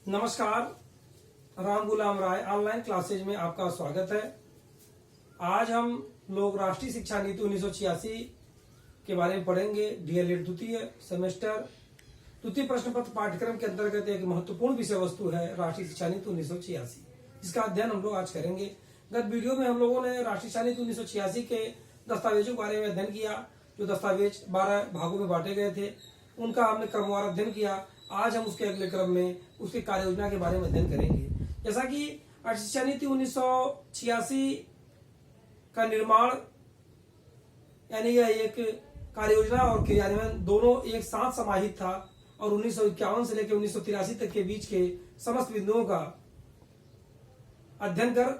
नमस्कार, राम गुलाम राय online classes में आपका स्वागत है। आज हम लोग राष्ट्रीय शिक्षा नीति 1986 के बारे में पढ़ेंगे। डीएलएड द्वितीय सेमेस्टर द्वितीय प्रश्न पत्र पाठ्यक्रम के अंतर्गत एक महत्वपूर्ण विषय वस्तु है राष्ट्रीय शिक्षा नीति 1986। इसका अध्ययन हम लोग आज करेंगे। गत वीडियो में हम लोगों ने राष्ट्रीय शिक्षा नीति 1986 के दस्तावेजों के बारे में अध्ययन किया। जो दस्तावेज 12 भागों में बांटे गए थे, उनका हमने क्रमवार अध्ययन किया। आज हम उसके अगले क्रम में उसकी कार्य योजना के बारे में अध्ययन करेंगे। जैसा कि राष्ट्रीय शिक्षा नीति 1986 का निर्माण यानी यह एक कार्य योजना और क्रियान्वयन दोनों एक साथ समाहित था और 1951 से लेकर 1983 तक के बीच के समस्त बिंदुओं का अध्ययन कर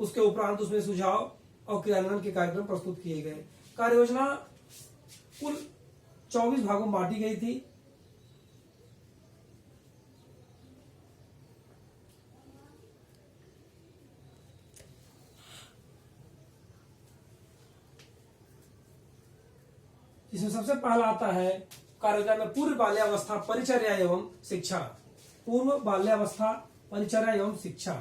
उसके उपरांत उसमें सुझाव और क्रियान्वयन के कार्यक्रम प्रस्तुत किए गए। कार्य योजना कुल 24 भागों में बांटी गई थी। इसमें सबसे पहला आता है कार्य योजना में पूर्व बाल्यावस्था परिचर्या एवं शिक्षा। पूर्व बाल्यावस्था परिचर्या एवं शिक्षा।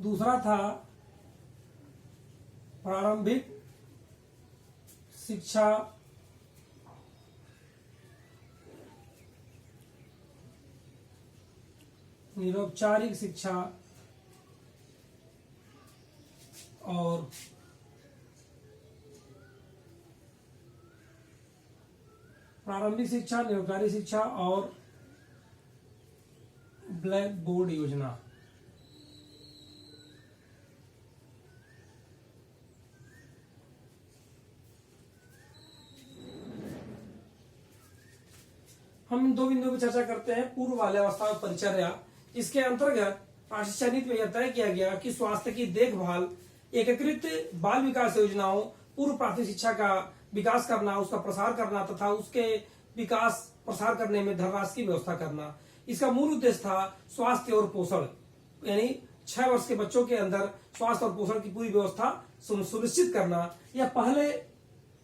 दूसरा था प्रारंभिक शिक्षा निरौपचारिक शिक्षा और प्रारंभिक शिक्षा निरौपचारिक शिक्षा और ब्लैक बोर्ड योजना। हम इन दो बिंदुओं पर चर्चा करते हैं। पूर्व बाल्यावस्था और परिचर्या। इसके अंतर्गत राष्ट्रीय शिक्षा नीति में यह तय किया गया कि स्वास्थ्य की देखभाल, एकीकृत बाल विकास योजनाओं, पूर्व प्राथमिक शिक्षा का विकास करना, उसका प्रसार करना तथा उसके विकास प्रसार करने में धनराशि की व्यवस्था करना। इसका मूल उद्देश्य था स्वास्थ्य और पोषण, यानी 6 वर्ष के बच्चों के अंदर स्वास्थ्य और पोषण की पूरी व्यवस्था सुनिश्चित करना। यह पहले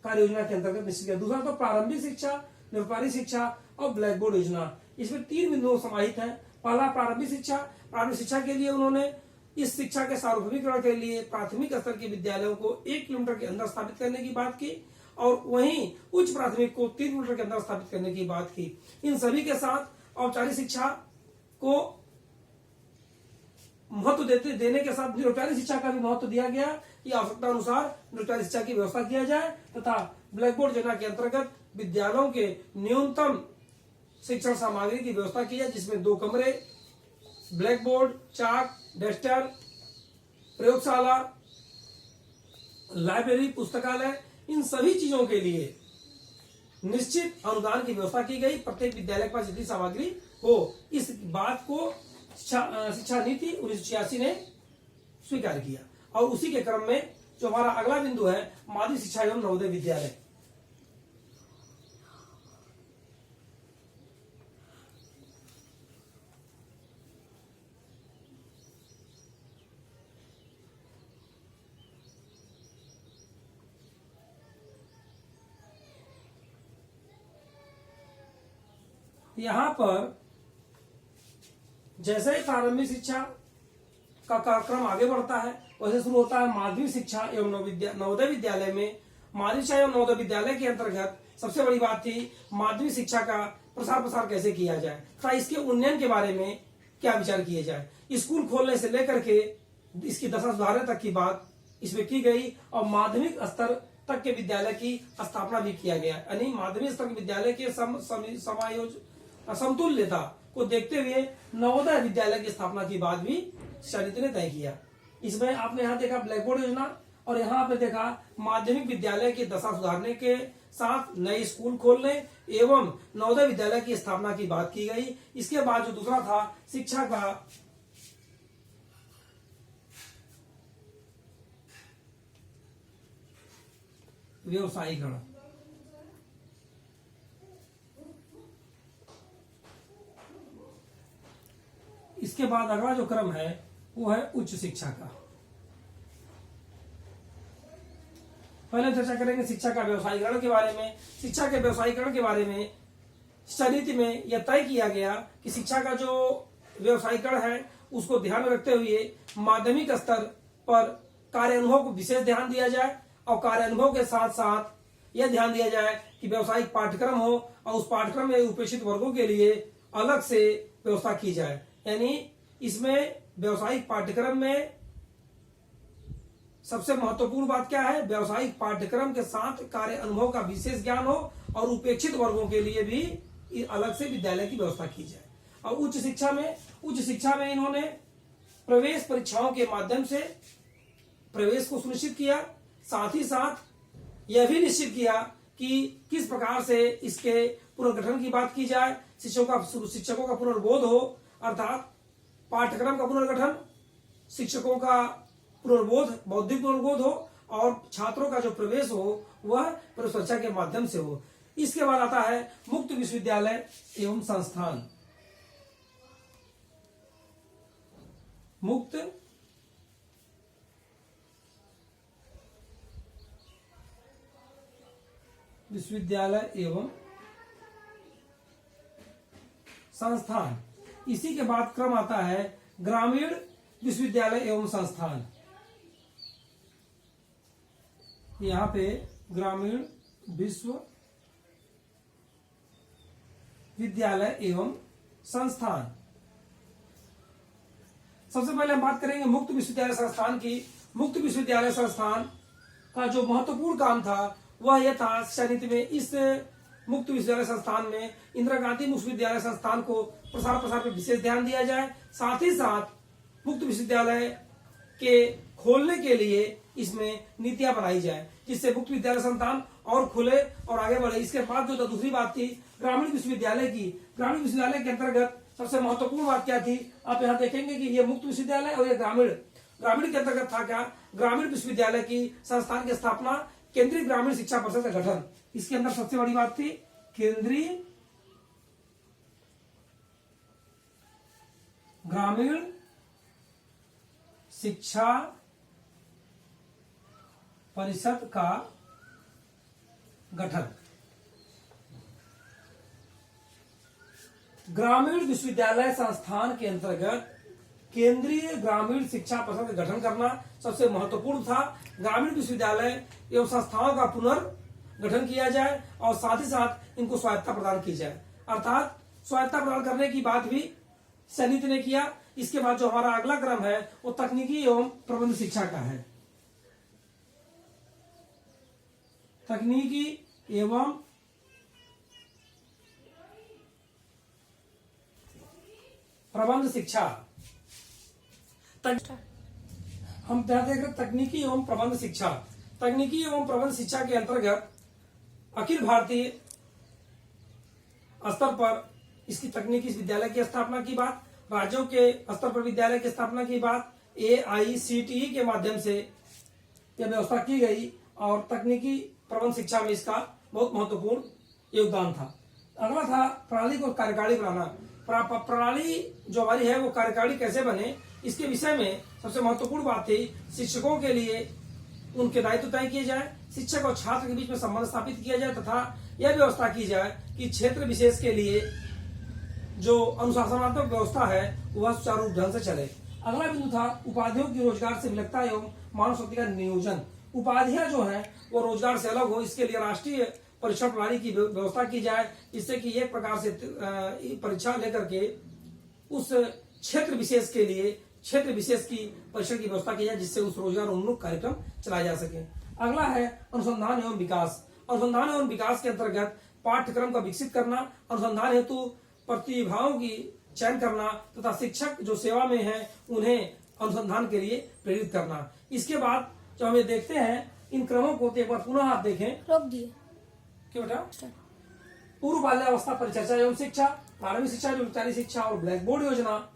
कार्य योजना के अंतर्गत निश्चित किया। दूसरा तो प्रारंभिक शिक्षा, निरौपचारिक शिक्षा और ब्लैक बोर्ड योजना। इसमें 3 बिंदु समाहित हैं। पहला प्रारंभिक शिक्षा। प्रारंभिक शिक्षा के लिए उन्होंने इस शिक्षा के सार्वभौमिकरण के लिए प्राथमिक स्तर के विद्यालयों को 1 किलोमीटर के अंदर स्थापित करने की बात की और वहीं उच्च प्राथमिक को 3 किलोमीटर के अंदर स्थापित करने की बात की। इन सभी के साथ औपचारिक शिक्षा को महत्व देने के साथ निरौपचारिक शिक्षा का भी महत्व दिया गया कि आवश्यकता अनुसार निरौपचारिक शिक्षा की व्यवस्था किया जाए तथा ब्लैक बोर्ड योजना के अंतर्गत विद्यालयों के न्यूनतम शिक्षण सामग्री की व्यवस्था की जाए, जिसमें 2 कमरे, ब्लैक बोर्ड, चाक, डस्टर, प्रयोगशाला, लाइब्रेरी, पुस्तकालय, इन सभी चीजों के लिए निश्चित अनुदान की व्यवस्था की गई। प्रत्येक विद्यालय के पास इतनी सामग्री हो, इस बात को शिक्षा नीति 1986 ने स्वीकार किया। और उसी के क्रम में जो हमारा अगला बिंदु है माध्यमिक शिक्षा एवं नवोदय विद्यालय। यहां पर जैसे ही प्रारंभिक शिक्षा का कार्यक्रम आगे बढ़ता है वैसे शुरू होता है माध्यमिक शिक्षा एवं नवोदय विद्यालय में। माध्यमिक शिक्षा एवं नवोदय विद्यालय के अंतर्गत सबसे बड़ी बात थी माध्यमिक शिक्षा का प्रसार कैसे किया जाए तथा इसके उन्नयन के बारे में क्या विचार किए जाए। स्कूल खोलने से लेकर के इसकी दशा सुधारने तक की बात इसमें की गई और माध्यमिक स्तर तक के विद्यालय की स्थापना भी किया गया। यानी माध्यमिक स्तर के विद्यालय के समतुल्यता को देखते हुए नवोदय विद्यालय की स्थापना की बात भी शिक्षा नीति ने तय किया। इसमें आपने यहाँ देखा ब्लैक बोर्ड योजना और यहाँ आपने देखा माध्यमिक विद्यालय की दशा सुधारने के साथ नए स्कूल खोलने एवं नवोदय विद्यालय की स्थापना की बात की गई। इसके बाद जो दूसरा था शिक्षा का व्यवसायीकरण। इसके बाद अगला जो क्रम है वो है उच्च शिक्षा का। पहले हम चर्चा करेंगे शिक्षा का व्यवसायीकरण के बारे में। शिक्षा के व्यवसायीकरण के बारे में शिक्षा नीति में यह तय किया गया कि शिक्षा का जो व्यवसायीकरण है उसको ध्यान में रखते हुए माध्यमिक स्तर पर कार्य अनुभव को विशेष ध्यान दिया जाए और कार्य अनुभव के साथ साथ यह ध्यान दिया जाए कि व्यवसायिक पाठ्यक्रम हो और उस पाठ्यक्रम में उपेक्षित वर्गों के लिए अलग से व्यवस्था की जाए। यानी इसमें व्यवसायिक पाठ्यक्रम में सबसे महत्वपूर्ण बात क्या है, व्यवसायिक पाठ्यक्रम के साथ कार्य अनुभव का विशेष ज्ञान हो और उपेक्षित वर्गों के लिए भी अलग से विद्यालय की व्यवस्था की जाए। और उच्च शिक्षा में इन्होंने प्रवेश परीक्षाओं के माध्यम से प्रवेश को सुनिश्चित किया, साथ ही साथ यह भी निश्चित किया कि किस प्रकार से इसके पुनर्गठन की बात की जाए, शिक्षकों का पुनर्बोध हो, अर्थात पाठ्यक्रम का पुनर्गठन, शिक्षकों का पुनर्बोध, बौद्धिक पुनर्बोध हो और छात्रों का जो प्रवेश हो वह प्रवेश परीक्षा के माध्यम से हो। इसके बाद आता है मुक्त विश्वविद्यालय एवं संस्थान। मुक्त विश्वविद्यालय एवं संस्थान। इसी के बाद क्रम आता है ग्रामीण विश्वविद्यालय एवं संस्थान। यहाँ पे ग्रामीण विश्वविद्यालय एवं संस्थान। सबसे पहले हम बात करेंगे मुक्त विश्वविद्यालय संस्थान की। मुक्त विश्वविद्यालय संस्थान का जो महत्वपूर्ण काम था वह यह था, शिक्षा नीति में इस मुक्त विश्वविद्यालय संस्थान में इंदिरा गांधी मुक्त विश्वविद्यालय संस्थान को प्रसार पर विशेष ध्यान दिया जाए। साथ ही साथ मुक्त विश्वविद्यालय के खोलने के लिए इसमें नीतियां बनाई जाए जिससे मुक्त विद्यालय संस्थान और खुले और आगे बढ़े। इसके बाद जो दूसरी बात थी ग्रामीण विश्वविद्यालय की। ग्रामीण विश्वविद्यालय के अंतर्गत सबसे महत्वपूर्ण बात क्या थी, आप यहाँ देखेंगे कि ये मुक्त विश्वविद्यालय और ये ग्रामीण के अंतर्गत था क्या, ग्रामीण विश्वविद्यालय की संस्थान की स्थापना, केंद्रीय ग्रामीण शिक्षा परिषद का गठन। इसके अंदर सबसे बड़ी बात थी केंद्रीय ग्रामीण शिक्षा परिषद का गठन। ग्रामीण विश्वविद्यालय संस्थान के अंतर्गत केंद्रीय ग्रामीण शिक्षा परिषद का गठन करना सबसे महत्वपूर्ण था। ग्रामीण विश्वविद्यालय एवं संस्थाओं का पुनर्गठन किया जाए और साथ ही साथ इनको स्वायत्तता प्रदान की जाए, अर्थात स्वायत्तता प्रदान करने की बात भी समिति ने किया। इसके बाद जो हमारा अगला क्रम है वो तकनीकी एवं प्रबंध शिक्षा का है। तकनीकी एवं प्रबंध शिक्षा। हम ध्यान देख रहे तकनीकी एवं प्रबंध शिक्षा। तकनीकी एवं प्रबंध शिक्षा के अंतर्गत अखिल भारतीय स्तर पर इसकी तकनीकी विद्यालय की स्थापना की बात, राज्यों के स्तर पर विद्यालय की स्थापना की बात, AICTE के माध्यम से यह व्यवस्था की गई और तकनीकी प्रबंध शिक्षा में इसका बहुत महत्वपूर्ण योगदान था। अगला था प्रणाली को कार्यकारिणी बनाना। प्रणाली जो हमारी है वो कार्यकारिणी कैसे बने, इसके विषय में सबसे महत्वपूर्ण बात थी शिक्षकों के लिए उनके दायित्व तय किए जाए, शिक्षक और छात्र के बीच में संबंध स्थापित किया जाए तथा यह व्यवस्था की जाए कि क्षेत्र विशेष के लिए जो अनुशासनात्मक व्यवस्था है वह सुचारू ढंग से चले। अगला बिंदु था उपाधियों की रोजगार से विलक्षणता एवं मानव शक्ति का नियोजन। उपाधियां जो है वो रोजगार से अलग हो, इसके लिए राष्ट्रीय परीक्षा प्रणाली की व्यवस्था की जाए जिससे कि एक प्रकार से परीक्षा लेकर के उस क्षेत्र विशेष के लिए क्षेत्र विशेष की परीक्षा की व्यवस्था की जाए जिससे उस रोजगार उन्मुख कार्यक्रम चलाया जा सके। अगला है अनुसंधान एवं विकास। अनुसंधान एवं विकास के अंतर्गत पाठ्यक्रम का विकसित करना, अनुसंधान हेतु प्रतिभाओं की चयन करना तथा शिक्षक जो सेवा में है उन्हें अनुसंधान के लिए प्रेरित करना। इसके बाद जब हम ये देखते हैं इन क्रमों को तो एक बार पुनः आप देखें। रोक दिए क्यों बेटा? पूर्व बाल्यावस्था परिचर्चा एवं शिक्षा, प्रारंभिक शिक्षा एवं औपचारिक शिक्षा और ब्लैक बोर्ड योजना,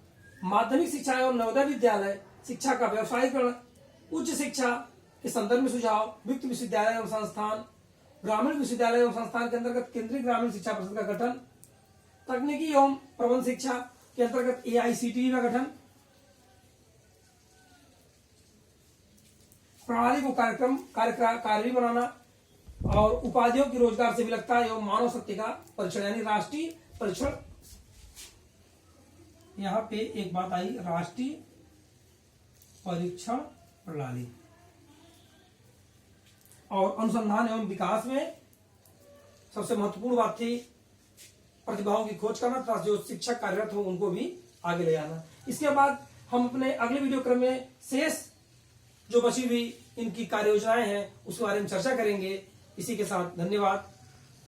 माध्यमिक शिक्षा एवं नवोदय विद्यालय शिक्षा का व्यवसायीकरण, उच्च शिक्षा के संदर्भ में सुझाव, मुक्त विश्वविद्यालय एवं संस्थान, ग्रामीण विश्वविद्यालय एवं संस्थान के अंतर्गत केंद्रीय ग्रामीण शिक्षा परिषद का गठन, तकनीकी एवं प्रबंध शिक्षा, के अंतर्गत AICTE का गठन, प्रणाली को कार्यकारी बनाना और उपाधियों की रोजगार से विलकता एवं मानव शक्ति का परीक्षण यानी राष्ट्रीय परीक्षण। यहां पे एक बात आई, राष्ट्रीय परीक्षण प्रणाली। और अनुसंधान एवं विकास में सबसे महत्वपूर्ण बात थी प्रतिभाओं की खोज करना तथा जो शिक्षक कार्यरत हो उनको भी आगे ले आना। इसके बाद हम अपने अगले वीडियो क्रम में शेष जो बची हुई इनकी कार्य योजनाएं हैं उसके बारे में चर्चा करेंगे। इसी के साथ धन्यवाद।